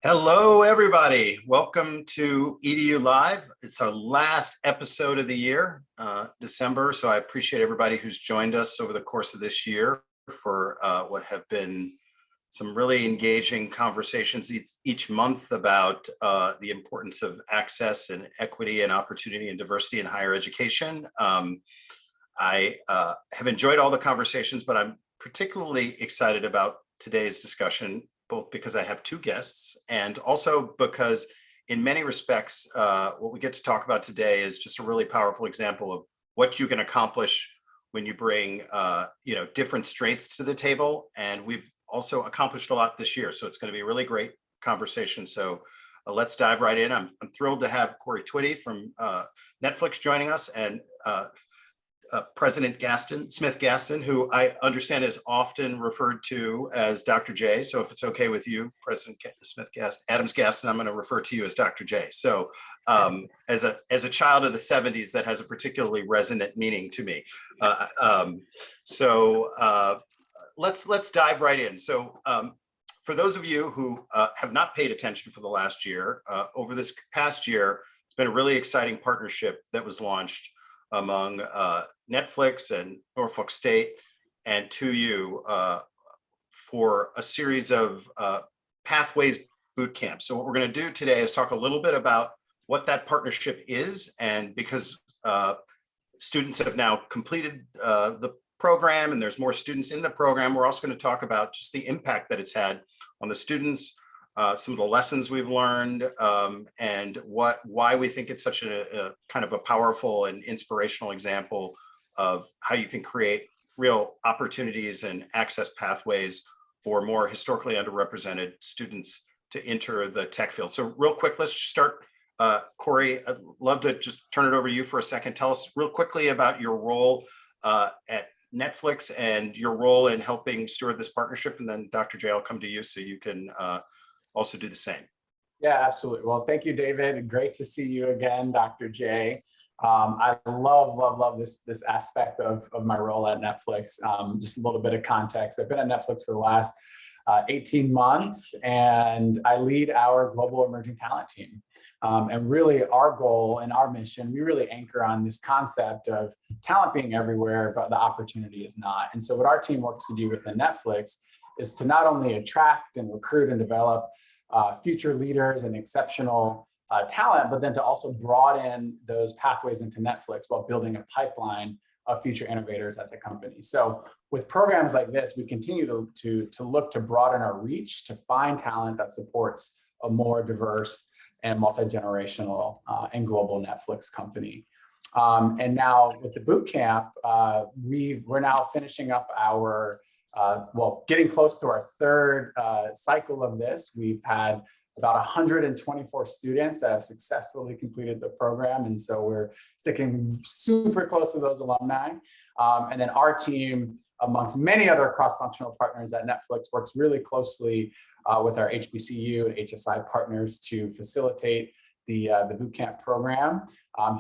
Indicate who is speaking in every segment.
Speaker 1: Hello, everybody. Welcome to EDU Live. It's our last episode of the year, December. So I appreciate everybody who's joined us over the course of this year for what have been some really engaging conversations each month about the importance of access and equity and opportunity and diversity in higher education. I have enjoyed all the conversations, but I'm particularly excited about today's discussion, both because I have two guests and also because in many respects, what we get to talk about today is just a really powerful example of what you can accomplish when you bring different strengths to the table. And we've also accomplished a lot this year. So it's going to be a really great conversation. So let's dive right in. I'm thrilled to have Corey Twitty from Netflix joining us, and President Smith-Gaston, who I understand is often referred to as Dr. J. So if it's okay with you, President Adams-Gaston, I'm going to refer to you as Dr. J. So as a child of the 70s, that has a particularly resonant meaning to me. Let's dive right in. So for those of you who have not paid attention for the last year, over this past year, it's been a really exciting partnership that was launched among Netflix and Norfolk State and 2U for a series of pathways boot camps. So what we're going to do today is talk a little bit about what that partnership is, and because students have now completed the program and there's more students in the program, we're also going to talk about just the impact that it's had on the students, some of the lessons we've learned, and why we think it's such a kind of a powerful and inspirational example of how you can create real opportunities and access pathways for more historically underrepresented students to enter the tech field. So real quick, let's just start. Corey, I'd love to just turn it over to you for a second. Tell us real quickly about your role at Netflix and your role in helping steward this partnership. And then Dr. J, I'll come to you so you can also do the same.
Speaker 2: Yeah, absolutely. Well, thank you, David. Great to see you again, Dr. J. I love this aspect of my role at Netflix. Just a little bit of context. I've been at Netflix for the last 18 months, and I lead our global emerging talent team. And really our goal and our mission, we really anchor on this concept of talent being everywhere, but the opportunity is not. And so what our team works to do within Netflix is to not only attract and recruit and develop future leaders and exceptional talent, but then to also broaden those pathways into Netflix while building a pipeline of future innovators at the company. So with programs like this, we continue to look to broaden our reach to find talent that supports a more diverse and multi-generational and global Netflix company. And now with the boot camp, we're now finishing up our getting close to our third cycle of this. We've had about 124 students that have successfully completed the program. And so we're sticking super close to those alumni. And then our team, amongst many other cross-functional partners at Netflix, works really closely with our HBCU and HSI partners to facilitate the bootcamp program.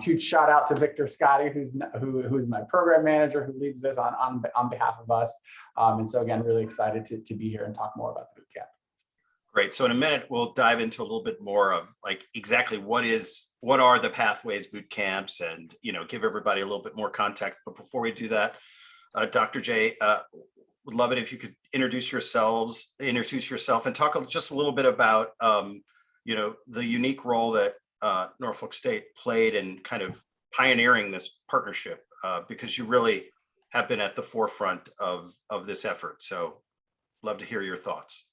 Speaker 2: Huge shout out to Victor Scotti, who's my program manager, who leads this on behalf of us. And so again, really excited to be here and talk more about the bootcamp.
Speaker 1: Great. So in a minute, we'll dive into a little bit more of like exactly what are the pathways boot camps, and give everybody a little bit more context. But before we do that, Dr. J, would love it if you could introduce yourself and talk just a little bit about the unique role that Norfolk State played in kind of pioneering this partnership, because you really have been at the forefront of this effort. So love to hear your thoughts.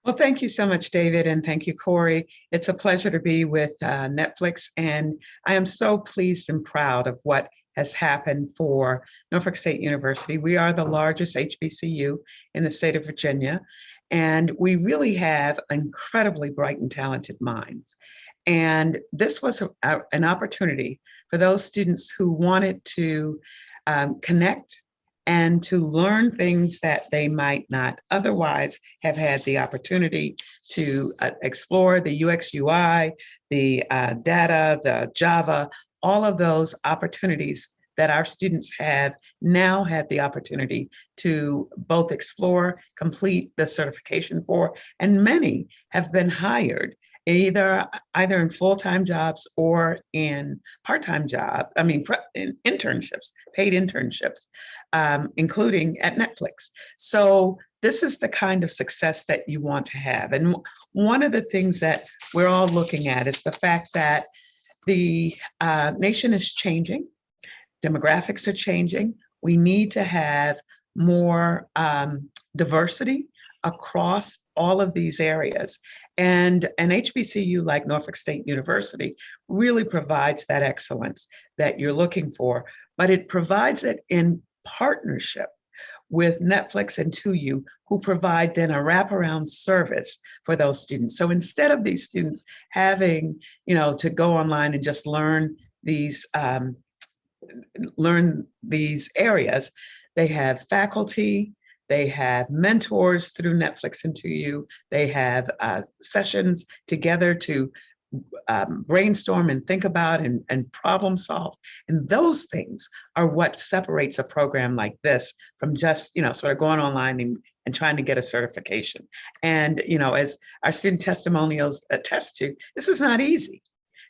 Speaker 3: Well, thank you so much, David, and thank you, Corey. It's a pleasure to be with Netflix, and I am so pleased and proud of what has happened for Norfolk State University. We are the largest HBCU in the state of Virginia, and we really have incredibly bright and talented minds. And this was an opportunity for those students who wanted to connect and to learn things that they might not otherwise have had the opportunity to explore: the UX, UI, the data, the Java, all of those opportunities that our students have now had the opportunity to both explore, complete the certification for, and many have been hired either in full-time jobs or in part-time in internships, paid internships, including at Netflix. So this is the kind of success that you want to have. And one of the things that we're all looking at is the fact that the nation is changing, demographics are changing. We need to have more diversity across all of these areas. And an HBCU like Norfolk State University really provides that excellence that you're looking for, but it provides it in partnership with Netflix and 2U, who provide then a wraparound service for those students. So instead of these students having, to go online and just learn these areas, they have faculty, they have mentors through Netflix and 2U, they have sessions together to brainstorm and think about and problem solve. And those things are what separates a program like this from just, sort of going online and trying to get a certification. And, as our student testimonials attest to, this is not easy.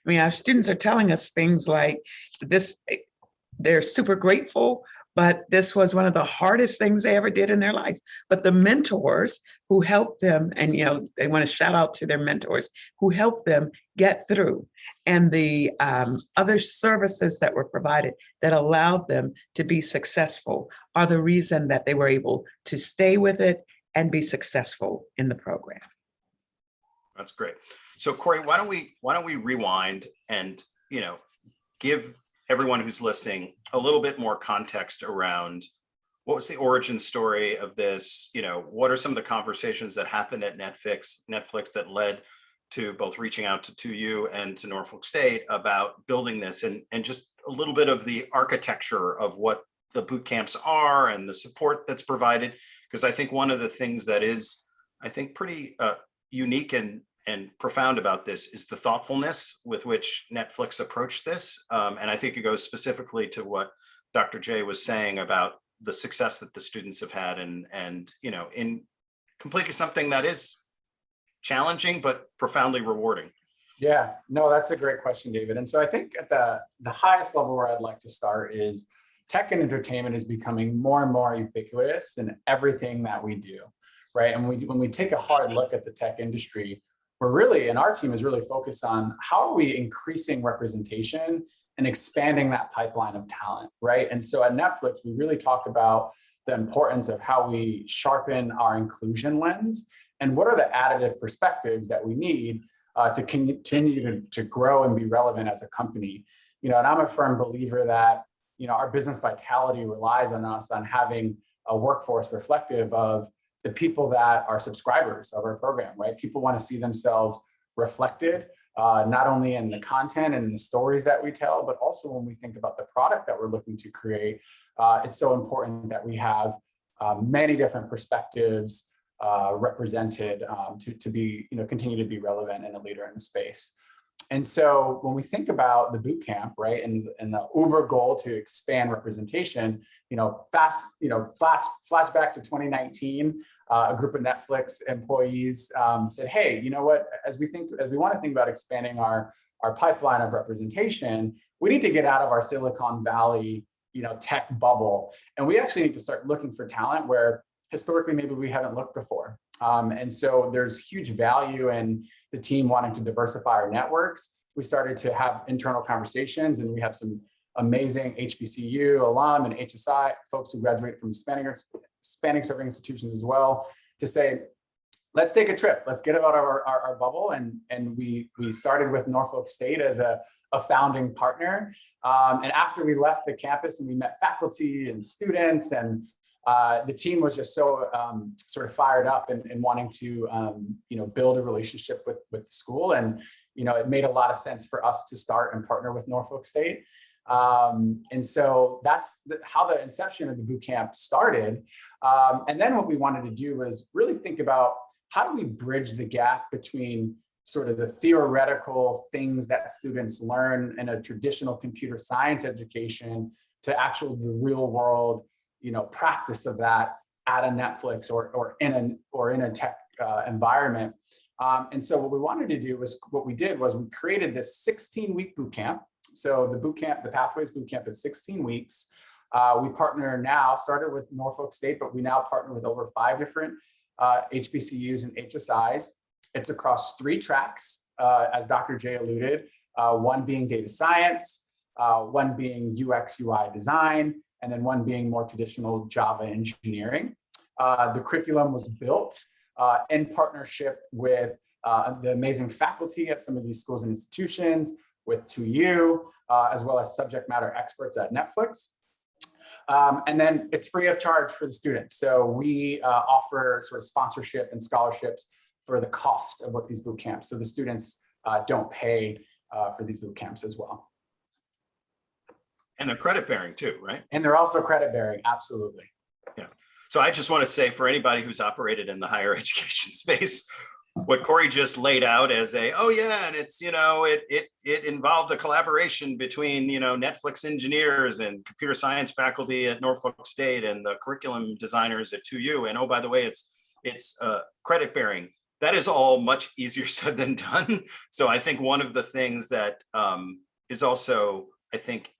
Speaker 3: I mean, our students are telling us things like this, they're super grateful, but this was one of the hardest things they ever did in their life. But the mentors who helped them, and they want to shout out to their mentors who helped them get through, and the other services that were provided that allowed them to be successful are the reason that they were able to stay with it and be successful in the program.
Speaker 1: That's great. So Corey, why don't we rewind and give everyone who's listening a little bit more context around what was the origin story of this? What are some of the conversations that happened at Netflix that led to both reaching out to 2U and to Norfolk State about building this, and just a little bit of the architecture of what the boot camps are and the support that's provided. Because I think one of the things that is, I think, pretty unique and profound about this is the thoughtfulness with which Netflix approached this. And I think it goes specifically to what Dr. J was saying about the success that the students have had and in completing something that is challenging, but profoundly rewarding.
Speaker 2: Yeah, no, that's a great question, David. And so I think at the highest level where I'd like to start is tech and entertainment is becoming more and more ubiquitous in everything that we do, right? And when we take a hard look at the tech industry, and our team is really focused on how are we increasing representation and expanding that pipeline of talent, right? And so at Netflix, we really talk about the importance of how we sharpen our inclusion lens and what are the additive perspectives that we need to continue to grow and be relevant as a company. And I'm a firm believer that, our business vitality relies on us on having a workforce reflective of the people that are subscribers of our program, right? People want to see themselves reflected, not only in the content and the stories that we tell, but also when we think about the product that we're looking to create. It's so important that we have many different perspectives represented to be, continue to be relevant and a leader in the space. And so when we think about the boot camp, right, and the uber goal to expand representation, flash back to 2019, a group of Netflix employees said, hey, as we want to think about expanding our pipeline of representation, we need to get out of our Silicon Valley, tech bubble. And we actually need to start looking for talent where historically maybe we haven't looked before. And so there's huge value in the team wanting to diversify our networks. We started to have internal conversations, and we have some amazing HBCU alum and HSI folks who graduate from Hispanic serving institutions as well, to say, let's take a trip. Let's get out of our bubble. And we started with Norfolk State as a founding partner. And after we left the campus and we met faculty and students, and the team was just so sort of fired up and wanting to build a relationship with the school. And it made a lot of sense for us to start and partner with Norfolk State. And so that's how the inception of the boot camp started. And then what we wanted to do was really think about how do we bridge the gap between sort of the theoretical things that students learn in a traditional computer science education to actual the real world, practice of that at a Netflix or in a tech environment. And so what we wanted to do was, we created this 16-week boot camp. So the Pathways boot camp is 16 weeks. We started with Norfolk State, but we now partner with over 5 different HBCUs and HSIs. It's across 3 tracks, as Dr. J alluded, one being data science, one being UX UI design, and then one being more traditional Java engineering. The curriculum was built in partnership with the amazing faculty at some of these schools and institutions, with 2U, as well as subject matter experts at Netflix. And then it's free of charge for the students. So we offer sort of sponsorship and scholarships for the cost of what these boot camps. So the students don't pay for these boot camps as well.
Speaker 1: And they're credit bearing too, right?
Speaker 2: And they're also credit bearing, absolutely.
Speaker 1: Yeah. So I just want to say, for anybody who's operated in the higher education space, what Corey just laid out as and it's, it involved a collaboration between, Netflix engineers and computer science faculty at Norfolk State and the curriculum designers at 2U. And oh, by the way, it's credit bearing. That is all much easier said than done. So I think one of the things that is also, I think,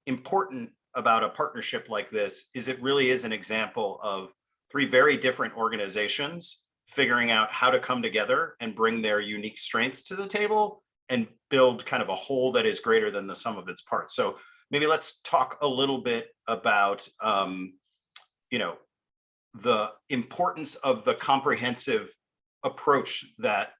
Speaker 1: important about a partnership like this is it really is an example of 3 very different organizations figuring out how to come together and bring their unique strengths to the table and build kind of a whole that is greater than the sum of its parts. So maybe let's talk a little bit about, the importance of the comprehensive approach that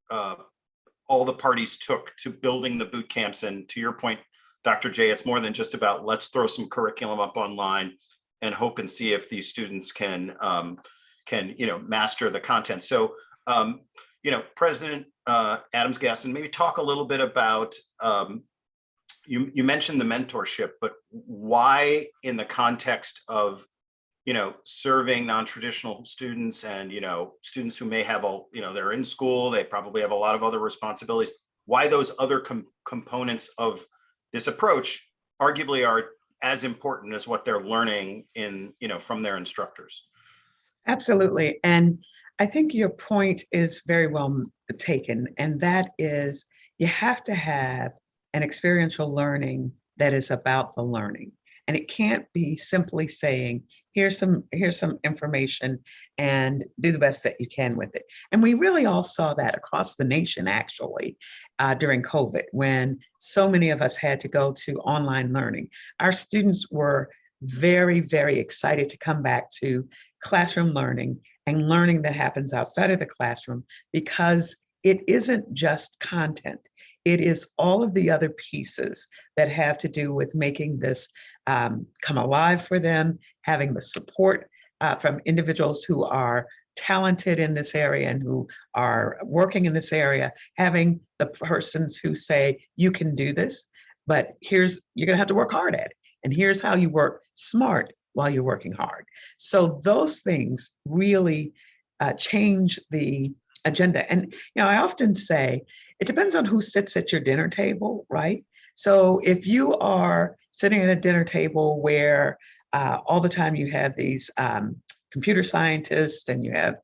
Speaker 1: all the parties took to building the boot camps. And to your point, Dr. J, it's more than just about let's throw some curriculum up online and hope and see if these students can master the content. So, President Adams-Gaston, maybe talk a little bit about, you mentioned the mentorship, but why in the context of, serving non-traditional students and, students who may have, they're in school, they probably have a lot of other responsibilities, why those other components of this approach arguably are as important as what they're learning from their instructors.
Speaker 3: Absolutely. And I think your point is very well taken. And that is, you have to have an experiential learning that is about the learning. And it can't be simply saying, here's some information and do the best that you can with it. And we really all saw that across the nation, actually, during COVID, when so many of us had to go to online learning. Our students were very, very excited to come back to classroom learning and learning that happens outside of the classroom, because it isn't just content. It is all of the other pieces that have to do with making this come alive for them, having the support from individuals who are talented in this area and who are working in this area, having the persons who say, you can do this, but you're gonna have to work hard at it. And here's how you work smart while you're working hard. So those things really change the agenda. And I often say, it depends on who sits at your dinner table, right? So if you are sitting at a dinner table where all the time you have these computer scientists and you have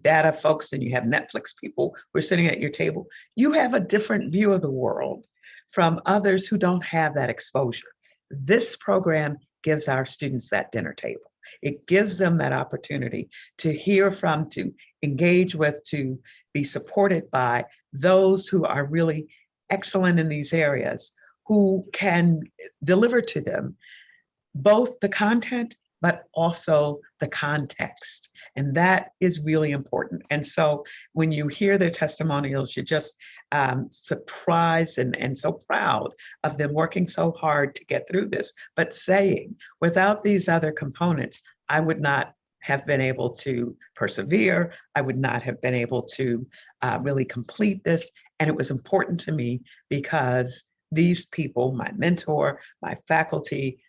Speaker 3: data folks and you have Netflix people who are sitting at your table, you have a different view of the world from others who don't have that exposure. This program gives our students that dinner table. It gives them that opportunity to hear from, to engage with, to be supported by those who are really excellent in these areas, who can deliver to them both the content, but also the context. And that is really important. And so when you hear their testimonials, you're just surprised and so proud of them working so hard to get through this, but saying, without these other components, I would not have been able to persevere. I would not have been able to really complete this. And it was important to me because these people, my mentor, my faculty,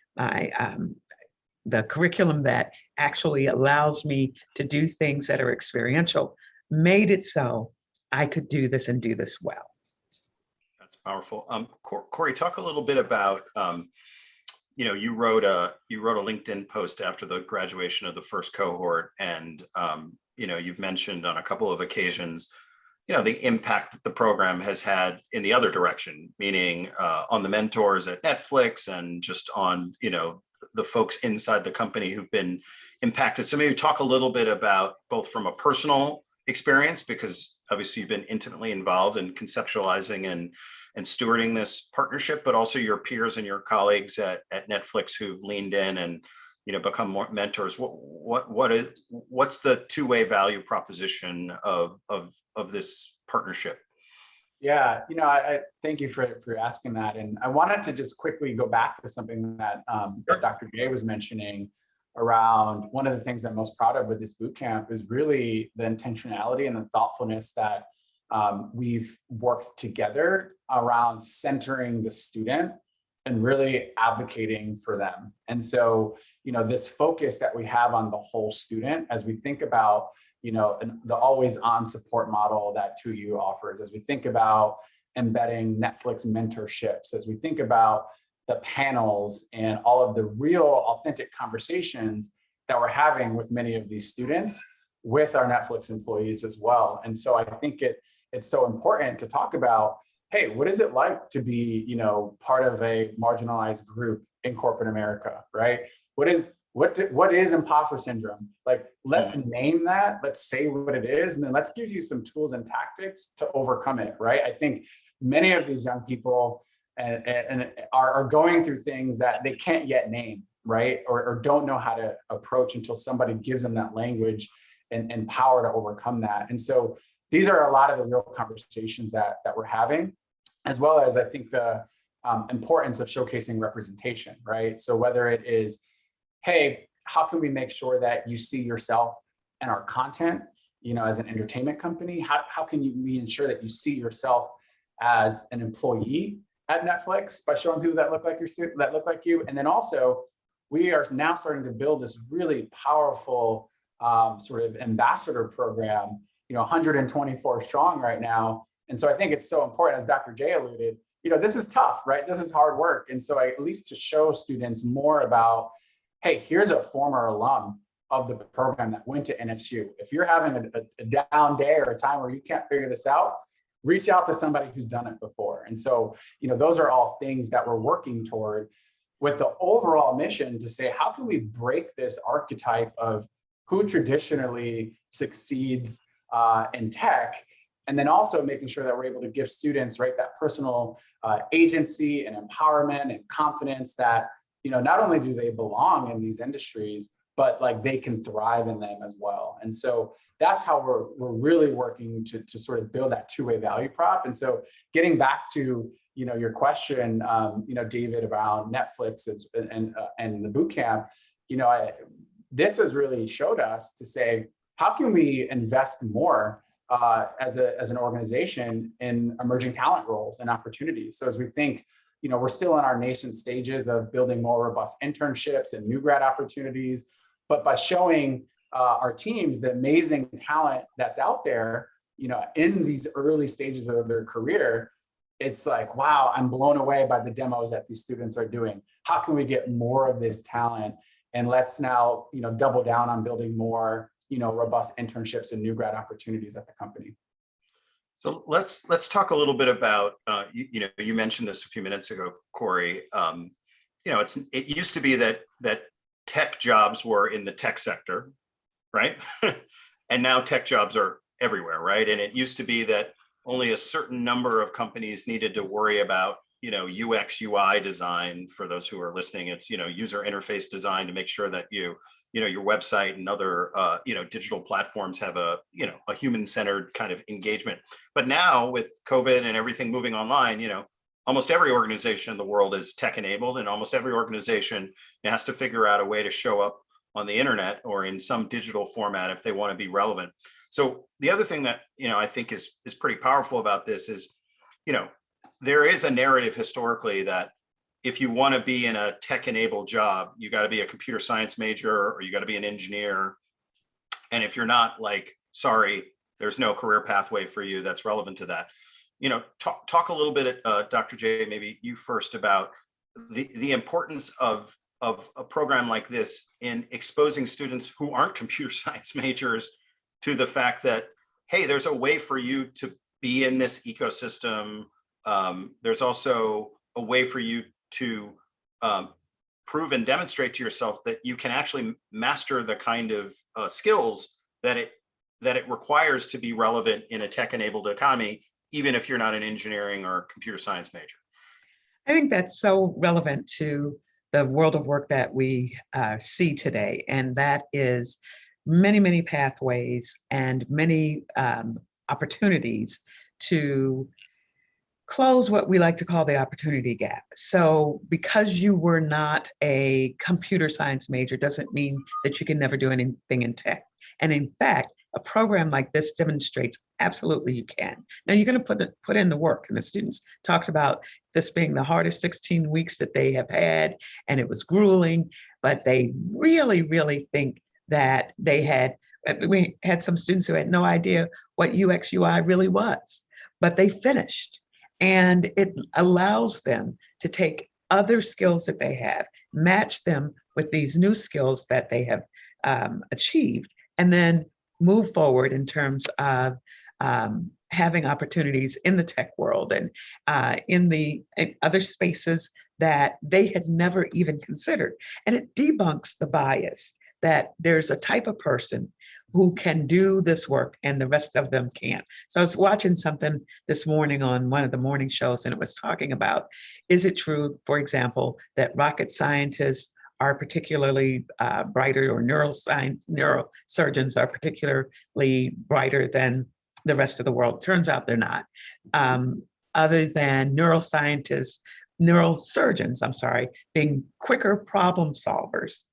Speaker 3: the curriculum that actually allows me to do things that are experiential, made it so I could do this and do this well.
Speaker 1: That's powerful. Corey, talk a little bit about, you wrote a LinkedIn post after the graduation of the first cohort, and you've mentioned on a couple of occasions, the impact that the program has had in the other direction, meaning on the mentors at Netflix and just on, the folks inside the company who've been impacted. So maybe talk a little bit about both from a personal experience, because obviously you've been intimately involved in conceptualizing and stewarding this partnership, but also your peers and your colleagues at Netflix who've leaned in and become more mentors. What's the two-way value proposition of this partnership?
Speaker 2: Yeah, I thank you for asking that. And I wanted to just quickly go back to something that Dr. Jay was mentioning around one of the things I'm most proud of with this boot camp is really the intentionality and the thoughtfulness that we've worked together around centering the student and really advocating for them. And so, this focus that we have on the whole student as we think about the always on support model that 2U offers, as we think about embedding Netflix mentorships, as we think about the panels and all of the real authentic conversations that we're having with many of these students with our Netflix employees as well. And so I think it's so important to talk about, hey, what is it like to be, part of a marginalized group in corporate America, right? What is imposter syndrome? Like, let's name that, let's say what it is, and then let's give you some tools and tactics to overcome it, right? I think many of these young people and are going through things that they can't yet name, right? Or don't know how to approach until somebody gives them that language and power to overcome that. And so these are a lot of the real conversations that we're having, as well as I think the importance of showcasing representation, right? So whether it is, hey, how can we make sure that you see yourself in our content, as an entertainment company? How can we ensure that you see yourself as an employee at Netflix by showing people that look like you? And then also, we are now starting to build this really powerful sort of ambassador program, 124 strong right now. And so I think it's so important, as Dr. J alluded, this is tough, right? This is hard work. And so at least to show students more about, hey, here's a former alum of the program that went to NSU. If you're having a down day or a time where you can't figure this out, reach out to somebody who's done it before. And so, those are all things that we're working toward with the overall mission to say, how can we break this archetype of who traditionally succeeds in tech, and then also making sure that we're able to give students, right, that personal agency and empowerment and confidence that, not only do they belong in these industries, but like they can thrive in them as well. And so that's how we're really working to sort of build that two-way value prop. And so getting back to, your question, David, around Netflix and the boot camp, this has really showed us to say, how can we invest more as an organization in emerging talent roles and opportunities? So as we think, we're still in our nascent stages of building more robust internships and new grad opportunities, but by showing our teams the amazing talent that's out there, in these early stages of their career, it's like, wow, I'm blown away by the demos that these students are doing. How can we get more of this talent? And let's now, double down on building more, robust internships and new grad opportunities at the company.
Speaker 1: So let's talk a little bit about, you mentioned this a few minutes ago, Corey. It used to be that tech jobs were in the tech sector, right? And now tech jobs are everywhere, right? And it used to be that only a certain number of companies needed to worry about, UX, UI design. For those who are listening, it's, user interface design to make sure that your website and other, digital platforms have a human-centered kind of engagement. But now with COVID and everything moving online, almost every organization in the world is tech-enabled, and almost every organization has to figure out a way to show up on the internet or in some digital format if they want to be relevant. So the other thing that, I think is pretty powerful about this is, there is a narrative historically that if you want to be in a tech-enabled job, you got to be a computer science major or you got to be an engineer. And if you're not, like, sorry, there's no career pathway for you that's relevant to that. Talk a little bit, Dr. J, maybe you first, about, the importance of a program like this in exposing students who aren't computer science majors to the fact that, hey, there's a way for you to be in this ecosystem. There's also a way for you to prove and demonstrate to yourself that you can actually master the kind of skills that it requires to be relevant in a tech-enabled economy, even if you're not an engineering or computer science major.
Speaker 3: I think that's so relevant to the world of work that we see today, and that is many, many pathways and many opportunities to close what we like to call the opportunity gap. So because you were not a computer science major doesn't mean that you can never do anything in tech. And in fact, a program like this demonstrates absolutely you can. Now you're going to put in the work, and the students talked about this being the hardest 16 weeks that they have had, and it was grueling, but they really, really think that we had some students who had no idea what UX UI really was, but they finished. And it allows them to take other skills that they have, match them with these new skills that they have achieved, and then move forward in terms of having opportunities in the tech world and in other spaces that they had never even considered. And it debunks the bias that there's a type of person who can do this work and the rest of them can't. So I was watching something this morning on one of the morning shows, and it was talking about, is it true, for example, that rocket scientists are particularly brighter, or neurosurgeons are particularly brighter than the rest of the world? Turns out they're not. Other than neurosurgeons, being quicker problem solvers,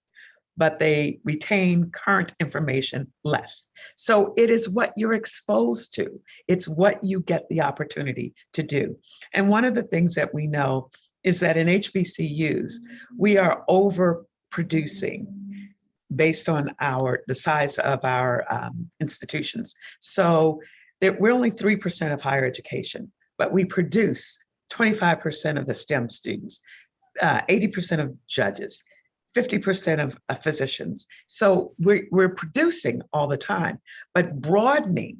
Speaker 3: but they retain current information less. So it is what you're exposed to. It's what you get the opportunity to do. And one of the things that we know is that in HBCUs, we are overproducing based on the size of our institutions. So we're only 3% of higher education, but we produce 25% of the STEM students, 80% of judges, 50% of physicians. So we're producing all the time, but broadening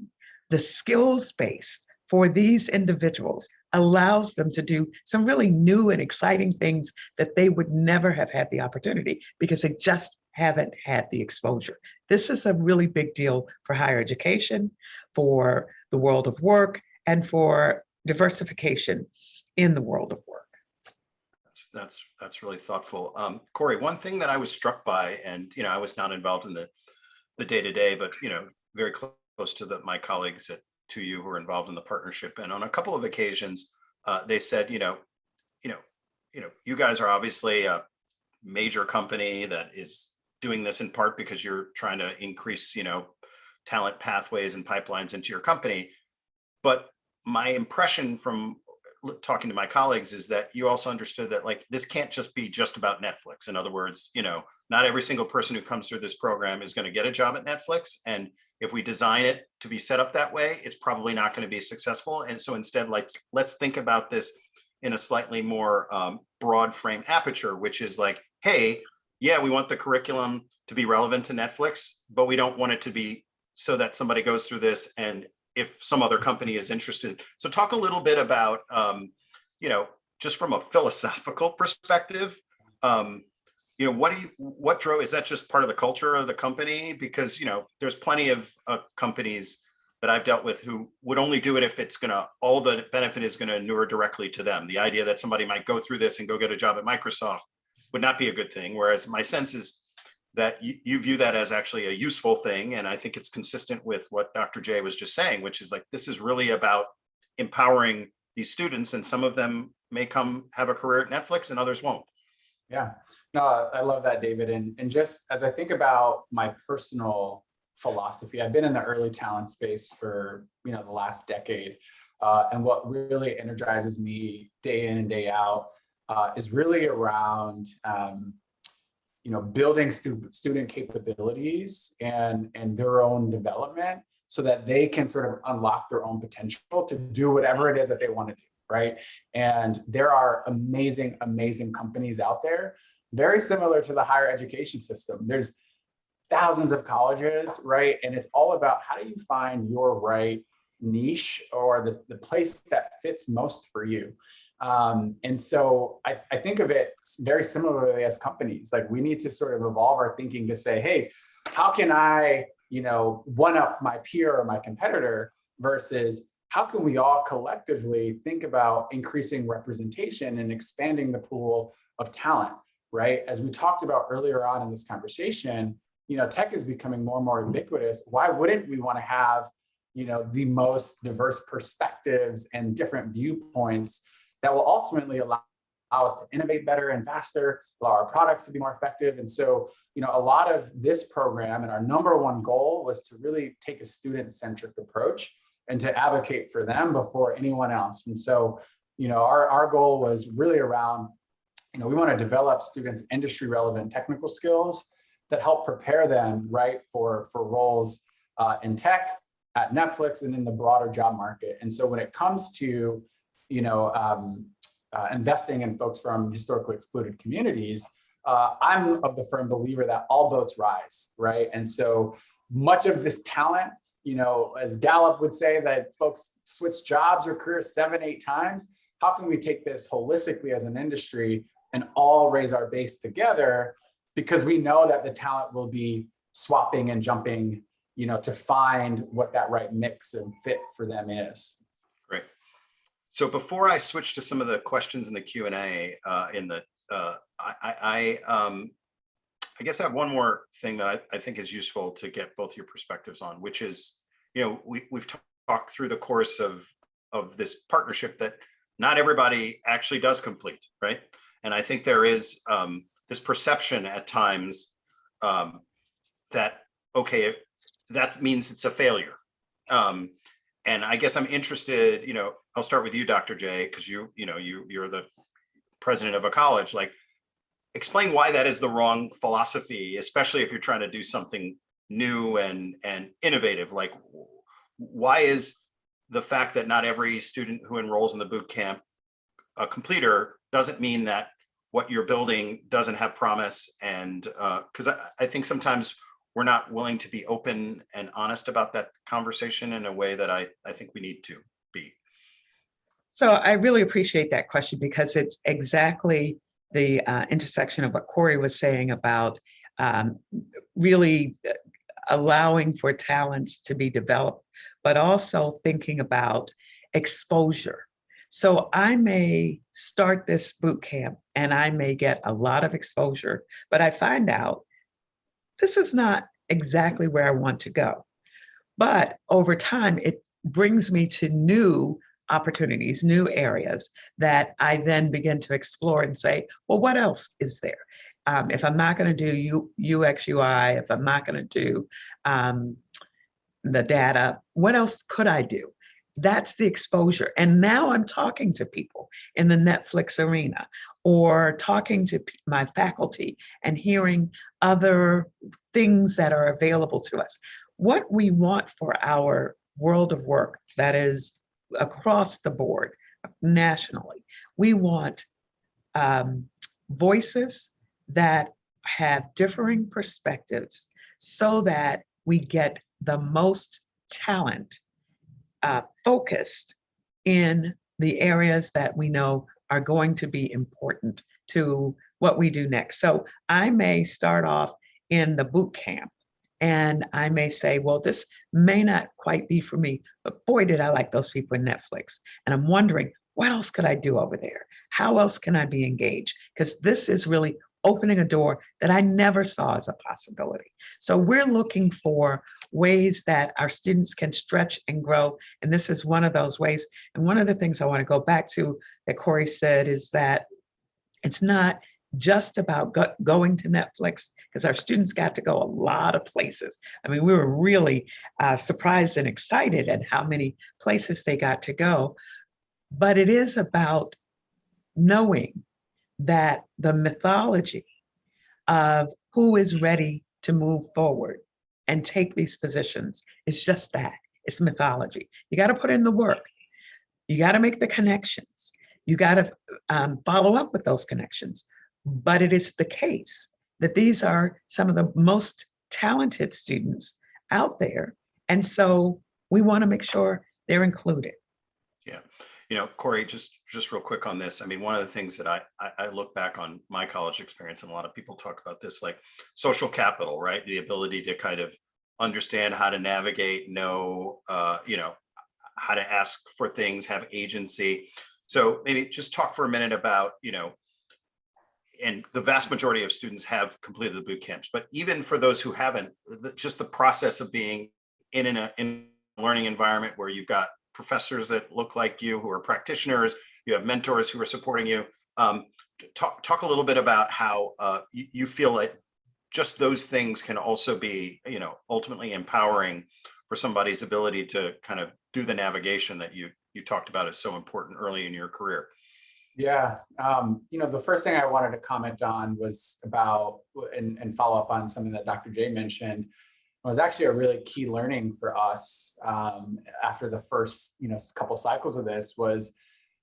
Speaker 3: the skills base for these individuals allows them to do some really new and exciting things that they would never have had the opportunity because they just haven't had the exposure. This is a really big deal for higher education, for the world of work, and for diversification in the world of work.
Speaker 1: That's really thoughtful. Corey, one thing that I was struck by, and I was not involved in the day-to-day, but very close to my colleagues at 2U who were involved in the partnership, and on a couple of occasions, they said, you guys are obviously a major company that is doing this in part because you're trying to increase, talent pathways and pipelines into your company. But my impression from talking to my colleagues is that you also understood that this can't just be just about Netflix. In other words, not every single person who comes through this program is going to get a job at Netflix. And if we design it to be set up that way, it's probably not going to be successful. And so instead, let's think about this in a slightly more broad frame aperture, which is hey, yeah, we want the curriculum to be relevant to Netflix, but we don't want it to be so that somebody goes through this and if some other company is interested. So talk a little bit about, just from a philosophical perspective, what drove, is that just part of the culture of the company? Because, there's plenty of companies that I've dealt with who would only do it if it's all the benefit is going to inure directly to them. The idea that somebody might go through this and go get a job at Microsoft would not be a good thing. Whereas my sense is that you view that as actually a useful thing. And I think it's consistent with what Dr. J was just saying, which is this is really about empowering these students, and some of them may have a career at Netflix and others won't.
Speaker 2: Yeah, no, I love that, David. And just as I think about my personal philosophy, I've been in the early talent space for, the last decade. And what really energizes me day in and day out is really around, building student capabilities and their own development so that they can sort of unlock their own potential to do whatever it is that they want to do. right? And there are amazing, amazing companies out there, very similar to the higher education system. There's thousands of colleges, right? And it's all about how do you find your right niche or the place that fits most for you. And so I think of it very similarly as companies. Like, we need to sort of evolve our thinking to say, hey, how can I, one up my peer or my competitor, versus how can we all collectively think about increasing representation and expanding the pool of talent, right? As we talked about earlier on in this conversation, tech is becoming more and more ubiquitous. Why wouldn't we want to have, the most diverse perspectives and different viewpoints that will ultimately allow us to innovate better and faster, allow our products to be more effective? And so, a lot of this program and our number one goal was to really take a student-centric approach and to advocate for them before anyone else. And so, our goal was really around, we want to develop students' industry-relevant technical skills that help prepare them, right, for roles in tech, at Netflix, and in the broader job market. And so when it comes to, investing in folks from historically excluded communities, I'm of the firm believer that all boats rise, right? And so much of this talent, as Gallup would say, that folks switch jobs or careers 7-8 times. How can we take this holistically as an industry and all raise our base together? Because we know that the talent will be swapping and jumping, to find what that right mix and fit for them is.
Speaker 1: Great. So before I switch to some of the questions in the Q&A, I guess I have one more thing that I think is useful to get both your perspectives on, which is, we've talked through the course of this partnership that not everybody actually does complete, right? And I think there is this perception at times that, okay, that means it's a failure. And I guess I'm interested, I'll start with you, Dr. J, because you're the president of a college. Like, explain why that is the wrong philosophy, especially if you're trying to do something new and innovative. Like, why is the fact that not every student who enrolls in the boot camp a completer doesn't mean that what you're building doesn't have promise? And because I think sometimes we're not willing to be open and honest about that conversation in a way that I think we need to be.
Speaker 3: So I really appreciate that question, because it's exactly the intersection of what Corey was saying about really allowing for talents to be developed, but also thinking about exposure. So I may start this boot camp and I may get a lot of exposure, but I find out this is not exactly where I want to go. But over time, it brings me to new opportunities, new areas that I then begin to explore and say, well, what else is there? If I'm not going to do UX, UI, if I'm not going to do the data, what else could I do? That's the exposure. And now I'm talking to people in the Netflix arena, or talking to my faculty and hearing other things that are available to us. What we want for our world of work, that is across the board, nationally, we want voices that have differing perspectives so that we get the most talent focused in the areas that we know are going to be important to what we do next. So I may start off in the boot camp and I may say, well, this may not quite be for me, but boy, did I like those people in Netflix. And I'm wondering, what else could I do over there? How else can I be engaged? Because this is really opening a door that I never saw as a possibility. So we're looking for ways that our students can stretch and grow. And this is one of those ways. And one of the things I want to go back to that Corey said is that it's not just about going to Netflix, because our students got to go a lot of places. I mean, we were really surprised and excited at how many places they got to go. But it is about knowing that the mythology of who is ready to move forward and take these positions is just that. It's mythology. You got to put in the work. You got to make the connections. You got to follow up with those connections. But it is the case that these are some of the most talented students out there. And so we want to make sure they're included.
Speaker 1: Yeah. You know, Corey, just real quick on this. I mean, one of the things that I look back on my college experience, and a lot of people talk about this, like social capital, right? The ability to kind of understand how to navigate, know, you know, how to ask for things, have agency. So maybe just talk for a minute about, you know, and the vast majority of students have completed the boot camps, but even for those who haven't, just the process of being in a learning environment where you've got professors that look like you, who are practitioners, you have mentors who are supporting you. Talk a little bit about how you feel like just those things can also be, you know, ultimately empowering for somebody's ability to kind of do the navigation that you talked about is so important early in your career.
Speaker 2: Yeah, you know, the first thing I wanted to comment on was about and follow up on something that Dr. J mentioned. It was actually a really key learning for us after the first, you know, couple cycles of this was,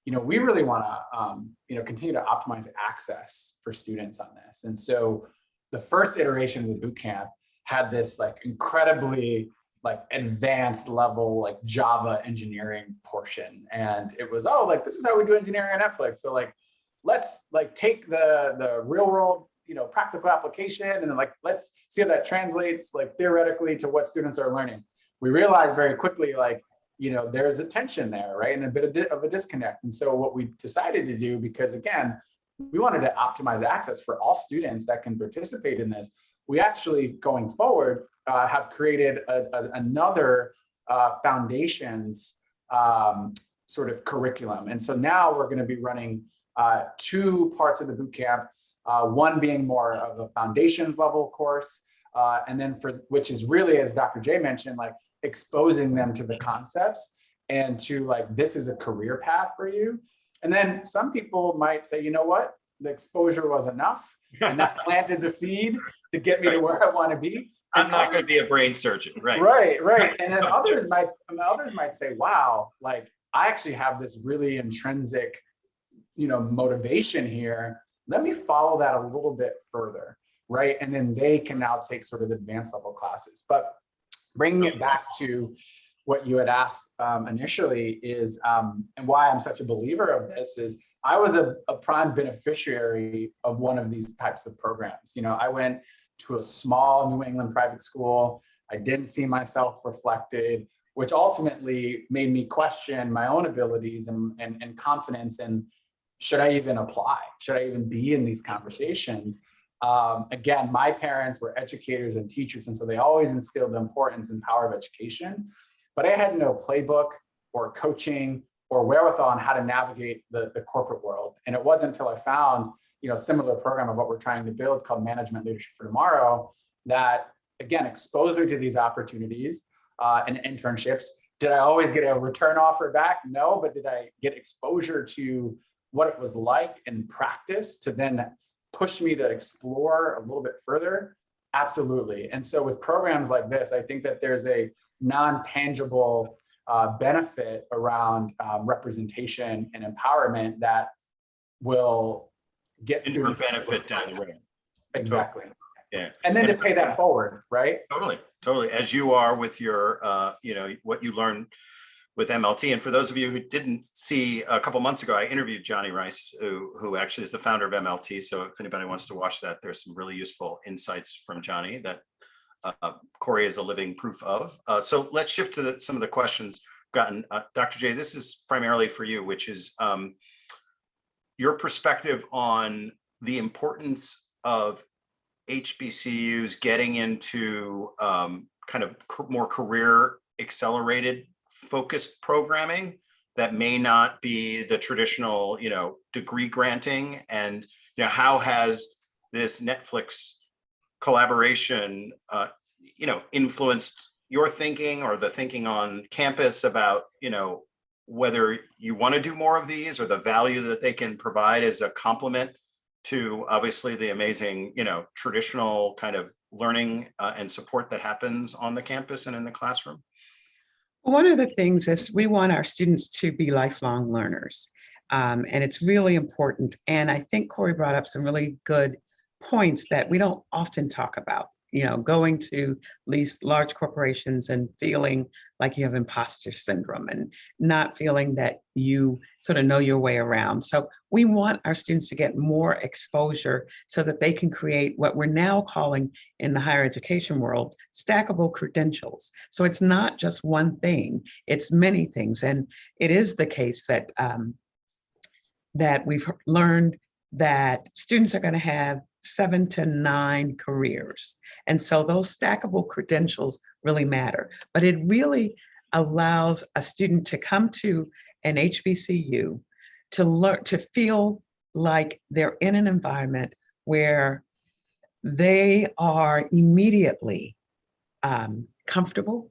Speaker 2: you know, we really want to, you know, continue to optimize access for students on this. And so the first iteration of the boot camp had this like incredibly like advanced level, like Java engineering portion. And it was, oh, like, this is how we do engineering on Netflix. So like, let's like take the real world, you know, practical application and like, let's see how that translates like theoretically to what students are learning. We realized very quickly, like, you know, there's a tension there, right? And a bit of a disconnect. And so what we decided to do, because again, we wanted to optimize access for all students that can participate in this. We actually, going forward, have created another foundations sort of curriculum. And so now we're going to be running two parts of the boot camp, one being more of a foundations level course, and then which is really, as Dr. J mentioned, like exposing them to the concepts and to like, this is a career path for you. And then some people might say, you know what, the exposure was enough and that planted the seed to get me to where I want to be.
Speaker 1: I'm not going to be a brain surgeon, right?
Speaker 2: Right. And then others might say, wow, like I actually have this really intrinsic, you know, motivation here. Let me follow that a little bit further, right? And then they can now take sort of advanced level classes. But bringing it back to what you had asked initially is, and why I'm such a believer of this is, I was a prime beneficiary of one of these types of programs. You know, I went to a small New England private school. I didn't see myself reflected, which ultimately made me question my own abilities and confidence. And should I even apply? Should I even be in these conversations? Again, my parents were educators and teachers, and so they always instilled the importance and power of education. But I had no playbook or coaching or wherewithal on how to navigate the corporate world. And it wasn't until I found, you know, a similar program of what we're trying to build called Management Leadership for Tomorrow that, again, exposed me to these opportunities and internships. Did I always get a return offer back? No, but did I get exposure to what it was like in practice to then push me to explore a little bit further? Absolutely. And so with programs like this, I think that there's a non-tangible benefit around representation and empowerment that will get
Speaker 1: And your benefit down the road.
Speaker 2: Exactly.
Speaker 1: Yeah.
Speaker 2: And then to pay that forward, right?
Speaker 1: Totally. As you are with your, you know, what you learned with MLT. And for those of you who didn't see, a couple months ago, I interviewed Johnny Rice, who actually is the founder of MLT. So if anybody wants to watch that, there's some really useful insights from Johnny that Corey is a living proof of. So let's shift to some of the questions gotten. Dr. J, this is primarily for you, which is your perspective on the importance of HBCUs getting into kind of more career accelerated focused programming that may not be the traditional, you know, degree granting, and you know, how has this Netflix collaboration, you know, influenced your thinking or the thinking on campus about, you know, whether you want to do more of these or the value that they can provide as a complement to obviously the amazing, you know, traditional kind of learning and support that happens on the campus and in the classroom?
Speaker 3: One of the things is we want our students to be lifelong learners. And it's really important. And I think Corey brought up some really good points that we don't often talk about. You know, going to these large corporations and feeling like you have imposter syndrome and not feeling that you sort of know your way around. So we want our students to get more exposure so that they can create what we're now calling in the higher education world, stackable credentials. So it's not just one thing, it's many things. And it is the case that that we've learned that students are going to have 7 to 9 careers. And so those stackable credentials really matter. But it really allows a student to come to an HBCU to learn, to feel like they're in an environment where they are immediately comfortable,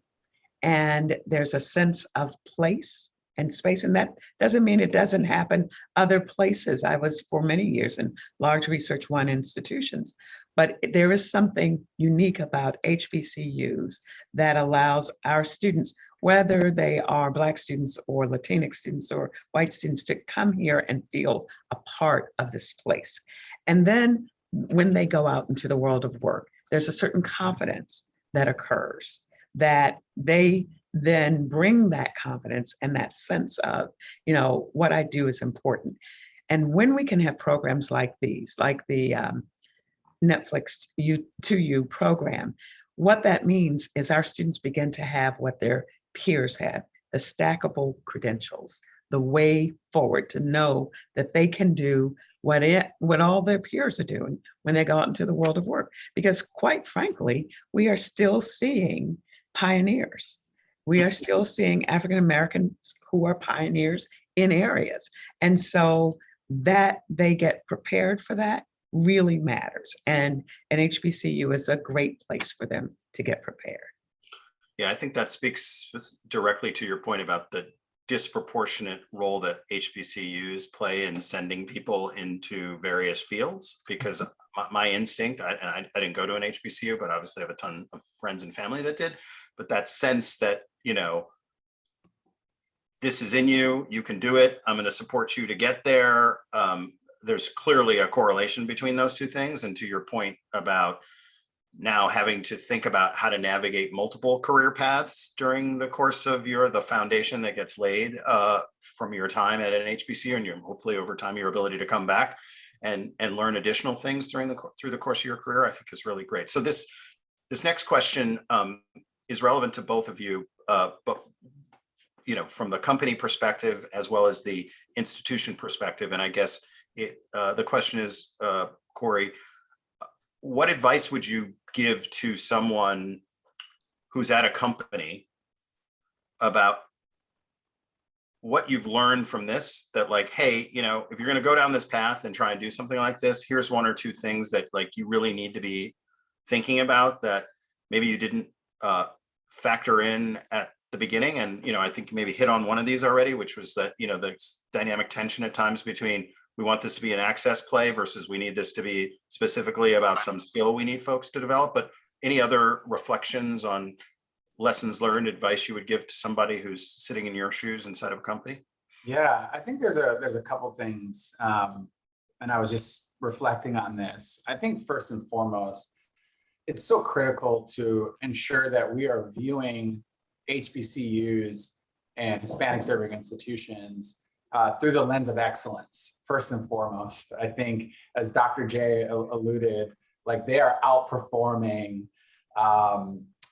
Speaker 3: and there's a sense of place and space. And that doesn't mean it doesn't happen other places. I was for many years in large Research One institutions, but there is something unique about HBCUs that allows our students, whether they are Black students or Latinx students or white students, to come here and feel a part of this place. And then when they go out into the world of work, there's a certain confidence that occurs that they then bring that confidence and that sense of, you know, what I do is important. And when we can have programs like these, like the Netflix 2U program, what that means is our students begin to have what their peers have, the stackable credentials, the way forward to know that they can do what all their peers are doing when they go out into the world of work. Because quite frankly, we are still seeing pioneers. We are still seeing African Americans who are pioneers in areas. And so that they get prepared for that really matters. And an HBCU is a great place for them to get prepared.
Speaker 1: Yeah, I think that speaks directly to your point about the disproportionate role that HBCUs play in sending people into various fields, because my instinct, I didn't go to an HBCU, but obviously I have a ton of friends and family that did, but that sense that, you know, this is in you, you can do it, I'm going to support you to get there. There's clearly a correlation between those two things. And to your point about now having to think about how to navigate multiple career paths during the course of the foundation that gets laid from your time at an HBCU, and hopefully over time, your ability to come back and learn additional things through the course of your career, I think is really great. So this next question is relevant to both of you, but you know, from the company perspective as well as the institution perspective. And I guess the question is, Corey, what advice would you give to someone who's at a company about what you've learned from this, that like, hey, you know, if you're going to go down this path and try and do something like this, here's 1 or 2 things that like you really need to be thinking about that maybe you didn't factor in at the beginning. And, you know, I think you maybe hit on one of these already, which was that, you know, the dynamic tension at times between we want this to be an access play versus we need this to be specifically about some skill we need folks to develop. But any other reflections on lessons learned, advice you would give to somebody who's sitting in your shoes inside of a company?
Speaker 2: Yeah, I think there's a couple things, and I was just reflecting on this. I think first and foremost, it's so critical to ensure that we are viewing HBCUs and Hispanic serving institutions through the lens of excellence, first and foremost. I think, as Dr. J alluded, like they are outperforming,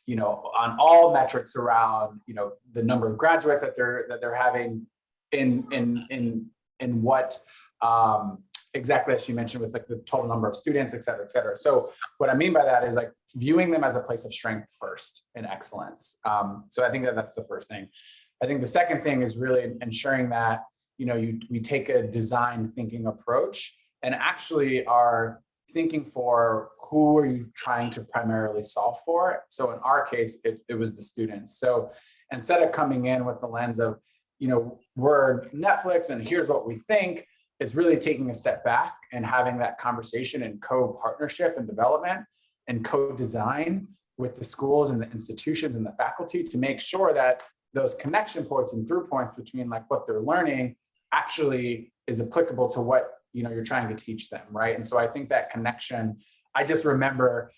Speaker 2: you know, on all metrics around, you know, the number of graduates that they're having in what exactly as she mentioned with like the total number of students, et cetera, et cetera. So what I mean by that is like viewing them as a place of strength first in excellence. So I think that's the first thing. I think the second thing is really ensuring that, you know, we take a design thinking approach and actually are thinking for who are you trying to primarily solve for. So in our case, it was the students. So instead of coming in with the lens of, you know, we're Netflix and here's what we think, it's really taking a step back and having that conversation and co-partnership and development and co-design with the schools and the institutions and the faculty to make sure that those connection points and through points between like what they're learning actually is applicable to what you're trying to teach them, right? And so I think that connection, I just remember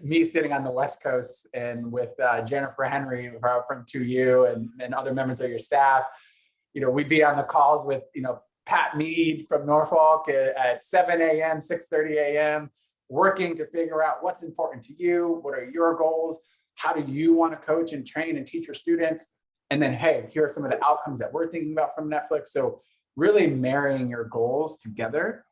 Speaker 2: me sitting on the West Coast and with Jennifer Henry from 2U and other members of your staff, we'd be on the calls with, Pat Mead from Norfolk at 7 a.m., 6:30 a.m., working to figure out what's important to you, what are your goals, how do you want to coach and train and teach your students, and then, hey, here are some of the outcomes that we're thinking about from Netflix. So really marrying your goals together,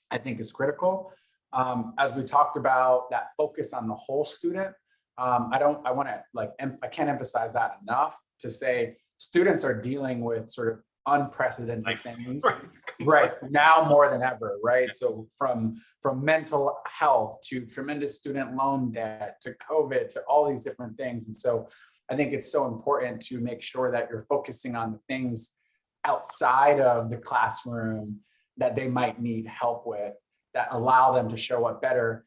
Speaker 2: I think, is critical. As we talked about, that focus on the whole student, I can't emphasize that enough to say students are dealing with sort of unprecedented things right now more than ever, right? So from mental health to tremendous student loan debt to COVID to all these different things. And so I think it's so important to make sure that you're focusing on the things outside of the classroom that they might need help with, that allow them to show up better,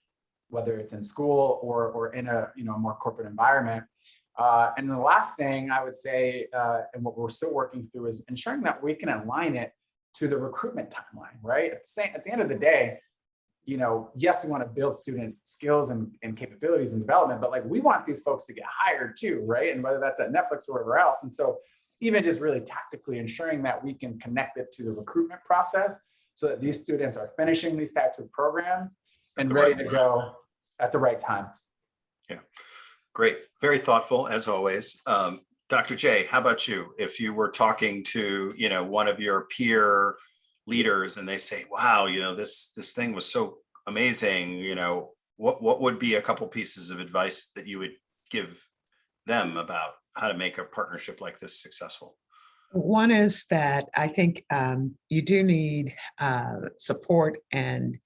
Speaker 2: whether it's in school or in a more corporate environment. And the last thing I would say, and what we're still working through, is ensuring that we can align it to the recruitment timeline, right? At the end of the day, yes, we want to build student skills and capabilities and development, but like we want these folks to get hired too, right? And whether that's at Netflix or wherever else. And so even just really tactically ensuring that we can connect it to the recruitment process so that these students are finishing these types of programs and ready to go at the right time.
Speaker 1: Yeah. Great. Very thoughtful, as always. Dr. J, how about you? If you were talking to, one of your peer leaders and they say, wow, this thing was so amazing, what would be a couple pieces of advice that you would give them about how to make a partnership like this successful?
Speaker 3: One is that I think you do need support and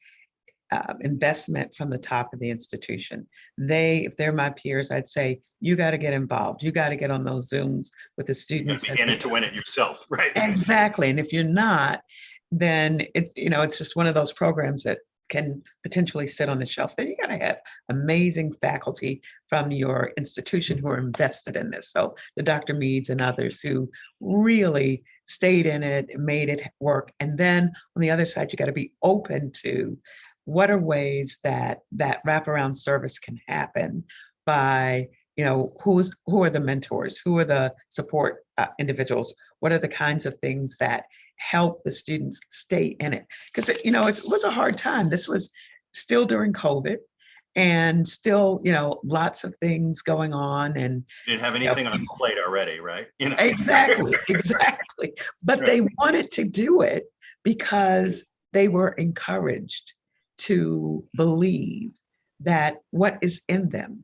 Speaker 3: investment from the top of the institution. If they're my peers, I'd say, you got to get involved. You got to get on those Zooms with the students.
Speaker 1: You got to be in it to win it yourself, right?
Speaker 3: Exactly. And if you're not, then it's just one of those programs that can potentially sit on the shelf. Then you got to have amazing faculty from your institution who are invested in this. So the Dr. Meads and others who really stayed in it, made it work. And then on the other side, you got to be open to what are ways that wraparound service can happen by, who are the mentors, who are the support individuals, what are the kinds of things that help the students stay in it? Because, it was a hard time. This was still during COVID and still, lots of things going on. And
Speaker 1: you didn't have anything on the plate already, right?
Speaker 3: Exactly. But right. They wanted to do it because they were encouraged to believe that what is in them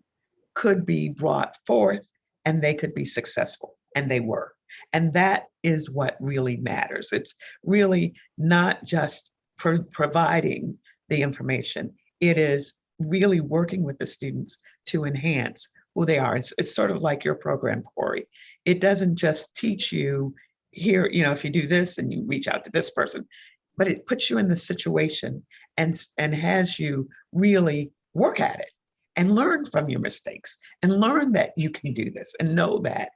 Speaker 3: could be brought forth and they could be successful, and they were. And that is what really matters. It's really not just providing the information. It is really working with the students to enhance who they are. It's sort of like your program, Corey. It doesn't just teach you here, if you do this and you reach out to this person, but it puts you in the situation and has you really work at it and learn from your mistakes and learn that you can do this and know that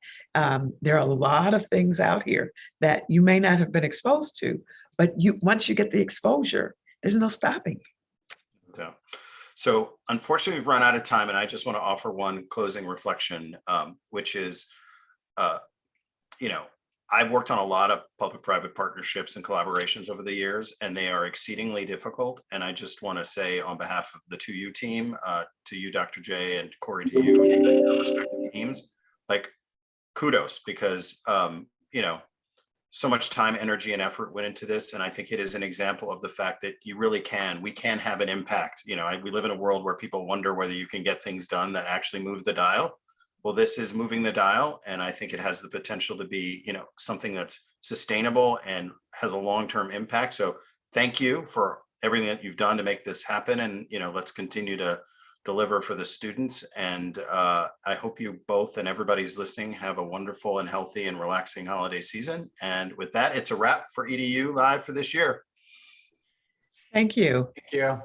Speaker 3: there are a lot of things out here that you may not have been exposed to, but once you get the exposure, there's no stopping.
Speaker 1: Yeah. So unfortunately, we've run out of time, and I just want to offer one closing reflection, which is, I've worked on a lot of public-private partnerships and collaborations over the years, and they are exceedingly difficult. And I just want to say on behalf of the 2U team, to you, Dr. J, and Corey, to you and your respective teams, kudos, because, so much time, energy, and effort went into this. And I think it is an example of the fact that we can have an impact. We live in a world where people wonder whether you can get things done that actually move the dial. Well, this is moving the dial, and I think it has the potential to be, something that's sustainable and has a long-term impact. So thank you for everything that you've done to make this happen. And, let's continue to deliver for the students. And I hope you both and everybody who's listening have a wonderful and healthy and relaxing holiday season. And with that, it's a wrap for EDU Live for this year.
Speaker 3: Thank you.
Speaker 2: Thank you.